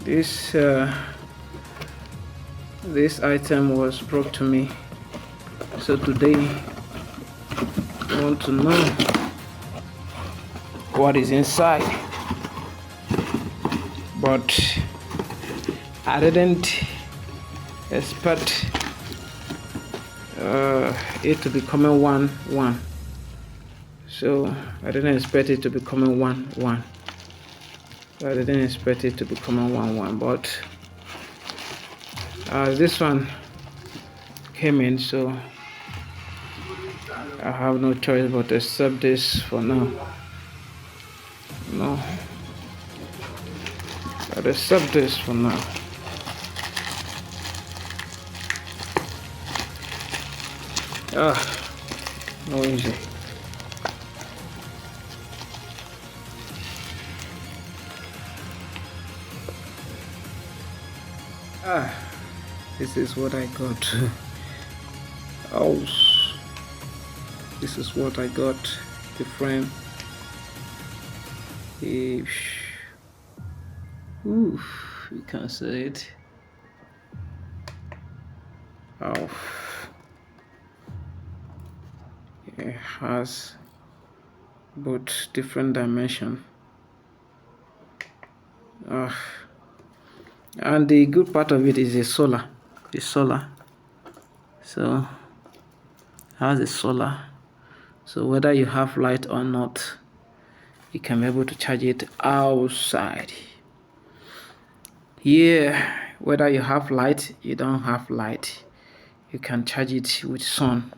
this item was brought to me, so today I want to know what is inside, but I didn't expect it to be coming 1-1. So I didn't expect it to be coming 1-1. I didn't expect it to be coming 1-1, but this one came in, so I have no choice but to accept this for now. No, I'll accept this for now. No easy. This is what I got. Oh, this is what I got. The frame. Oof, you can't see it. Oh, it has both different dimension. And the good part of it is the solar. So has a solar. So whether you have light or not, you can be able to charge it outside. Yeah, whether you have light, you don't have light, you can charge it with sun.